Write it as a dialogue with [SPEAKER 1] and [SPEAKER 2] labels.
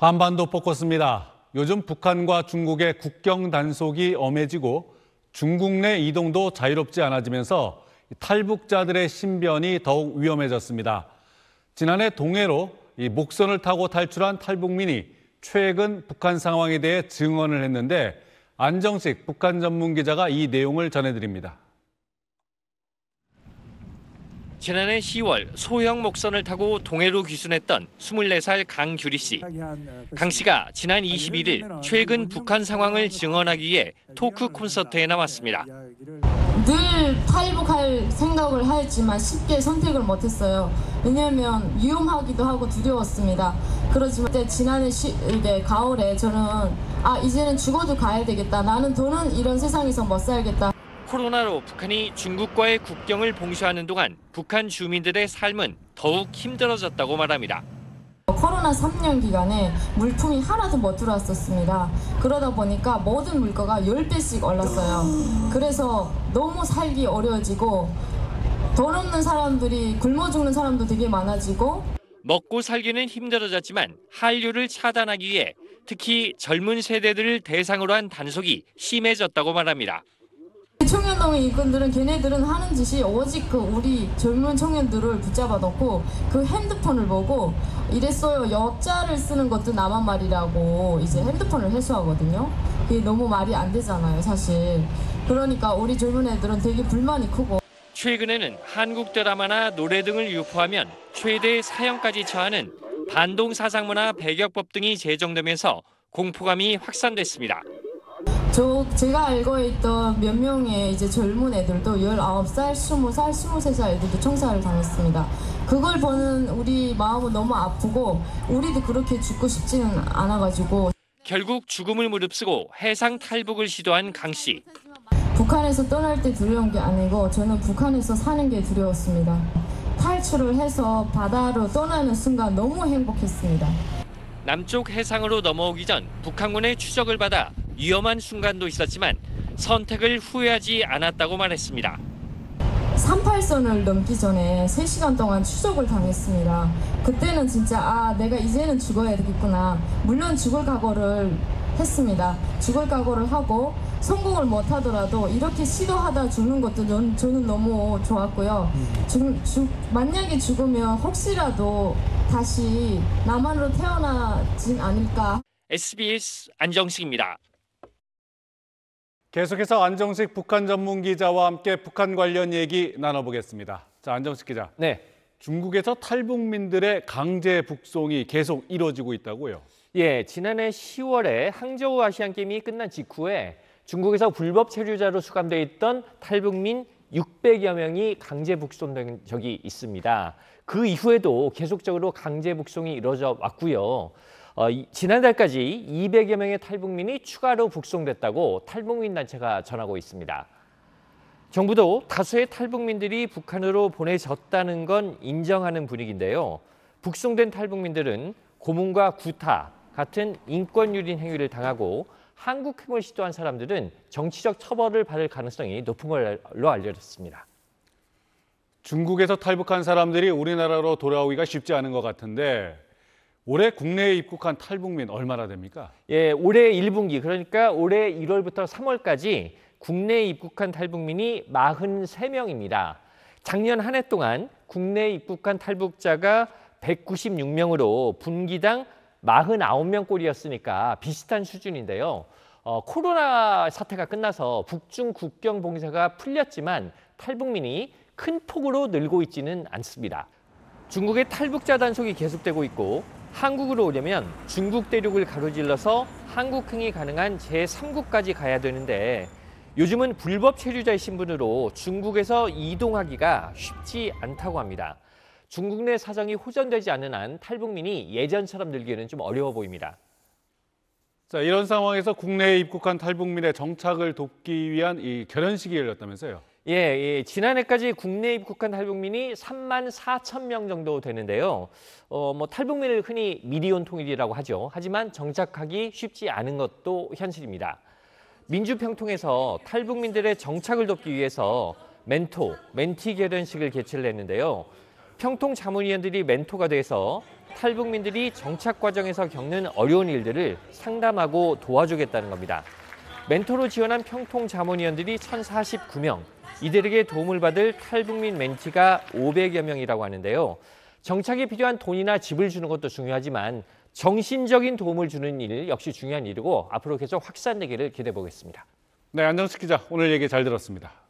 [SPEAKER 1] 한반도 포커스입니다. 요즘 북한과 중국의 국경 단속이 엄해지고 중국 내 이동도 자유롭지 않아지면서 탈북자들의 신변이 더욱 위험해졌습니다. 지난해 동해로 목선을 타고 탈출한 탈북민이 최근 북한 상황에 대해 증언을 했는데 안정식 북한 전문 기자가 이 내용을 전해드립니다.
[SPEAKER 2] 지난해 10월 소형 목선을 타고 동해로 귀순했던 24살 강규리 씨. 강 씨가 지난 21일 최근 북한 상황을 증언하기 위해 토크 콘서트에 나왔습니다.
[SPEAKER 3] 늘 탈북할 생각을 했지만 쉽게 선택을 못했어요. 왜냐하면 위험하기도 하고 두려웠습니다. 그렇지만 지난해 가을에 저는 이제는 죽어도 가야 되겠다. 나는 더는 이런 세상에서 못 살겠다.
[SPEAKER 2] 코로나로 북한이 중국과의 국경을 봉쇄하는 동안 북한 주민들의 삶은 더욱 힘들어졌다고 말합니다.
[SPEAKER 3] 코로나 3년 기간에 물품이 하나도 못 들어왔었습니다. 그러다 보니까 모든 물가가 10배씩 올랐어요. 그래서 너무 살기 어려워지고 돈 없는 사람들이 굶어 죽는 사람도 되게 많아지고
[SPEAKER 2] 먹고 살기는 힘들어졌지만 한류를 차단하기 위해 특히 젊은 세대들을 대상으로 한 단속이 심해졌다고 말합니다.
[SPEAKER 3] 청년동의 인권들은 걔네들은 하는 짓이 오직 우리 젊은 청년들을 붙잡아 놓고 그 핸드폰을 보고 이랬어요. 여자를 쓰는 것도 나만 말이라고 이제 핸드폰을 해소하거든요. 그게 너무 말이 안 되잖아요, 사실. 그러니까 우리 젊은 애들은 되게 불만이 크고.
[SPEAKER 2] 최근에는 한국 드라마나 노래 등을 유포하면 최대 사형까지 처하는 반동사상문화 배격법 등이 제정되면서 공포감이 확산됐습니다.
[SPEAKER 3] 제가 알고 있던 몇 명의 이제 젊은 애들도 19살, 20살, 23살 애들도 총살을 당했습니다. 그걸 보는 우리 마음은 너무 아프고 우리도 그렇게 죽고 싶지는 않아가지고
[SPEAKER 2] 결국 죽음을 무릅쓰고 해상 탈북을 시도한 강 씨.
[SPEAKER 3] 북한에서 떠날 때 두려운 게 아니고 저는 북한에서 사는 게 두려웠습니다. 탈출을 해서 바다로 떠나는 순간 너무 행복했습니다.
[SPEAKER 2] 남쪽 해상으로 넘어오기 전 북한군의 추적을 받아 위험한 순간도 있었지만 선택을 후회하지 않았다고 말했습니다.
[SPEAKER 3] 38선을 넘기 전에 3시간 동안 추적을 당했습니다. 그때는 진짜 내가 이제는 죽어야 되겠구나. 물론 죽을 각오를 했습니다. 죽을 각오를 하고 성공을 못하더라도 이렇게 시도하다 죽는 것도 저는 너무 좋았고요. 만약에 죽으면 혹시라도 다시 남한으로 태어나진 않을까.
[SPEAKER 2] SBS 안정식입니다.
[SPEAKER 1] 계속해서 안정식 북한 전문 기자와 함께 북한 관련 얘기 나눠보겠습니다. 자, 안정식 기자.
[SPEAKER 4] 네.
[SPEAKER 1] 중국에서 탈북민들의 강제 북송이 계속 이루어지고 있다고요?
[SPEAKER 4] 예, 지난해 10월에 항저우 아시안게임이 끝난 직후에 중국에서 불법 체류자로 수감돼 있던 탈북민 600여 명이 강제 북송된 적이 있습니다. 그 이후에도 계속적으로 강제 북송이 이루어져 왔고요. 지난달까지 200여 명의 탈북민이 추가로 북송됐다고 탈북민 단체가 전하고 있습니다. 정부도 다수의 탈북민들이 북한으로 보내졌다는 건 인정하는 분위기인데요. 북송된 탈북민들은 고문과 구타 같은 인권 유린 행위를 당하고 한국행을 시도한 사람들은 정치적 처벌을 받을 가능성이 높은 걸로 알려졌습니다.
[SPEAKER 1] 중국에서 탈북한 사람들이 우리나라로 돌아오기가 쉽지 않은 것 같은데 올해 국내에 입국한 탈북민 얼마나 됩니까?
[SPEAKER 4] 예, 올해 1분기 그러니까 올해 1월부터 3월까지 국내에 입국한 탈북민이 43명입니다. 작년 한 해 동안 국내에 입국한 탈북자가 196명으로 분기당 49명 꼴이었으니까 비슷한 수준인데요. 코로나 사태가 끝나서 북중 국경 봉쇄가 풀렸지만 탈북민이 큰 폭으로 늘고 있지는 않습니다. 중국의 탈북자 단속이 계속되고 있고 한국으로 오려면 중국 대륙을 가로질러서 한국행이 가능한 제3국까지 가야 되는데 요즘은 불법 체류자의 신분으로 중국에서 이동하기가 쉽지 않다고 합니다. 중국 내 사정이 호전되지 않는 한 탈북민이 예전처럼 늘기에는 좀 어려워 보입니다.
[SPEAKER 1] 자, 이런 상황에서 국내에 입국한 탈북민의 정착을 돕기 위한 이 결연식이 열렸다면서요?
[SPEAKER 4] 예, 지난해까지 국내에 입국한 탈북민이 3만 4천 명 정도 되는데요. 탈북민을 흔히 미리온 통일이라고 하죠. 하지만 정착하기 쉽지 않은 것도 현실입니다. 민주평통에서 탈북민들의 정착을 돕기 위해서 멘티 결연식을 개최를 했는데요. 평통 자문위원들이 멘토가 돼서 탈북민들이 정착 과정에서 겪는 어려운 일들을 상담하고 도와주겠다는 겁니다. 멘토로 지원한 평통 자문위원들이 1,049명, 이들에게 도움을 받을 탈북민 멘티가 500여 명이라고 하는데요. 정착에 필요한 돈이나 집을 주는 것도 중요하지만 정신적인 도움을 주는 일 역시 중요한 일이고 앞으로 계속 확산되기를 기대해 보겠습니다.
[SPEAKER 1] 네, 안정식 기자, 오늘 얘기 잘 들었습니다.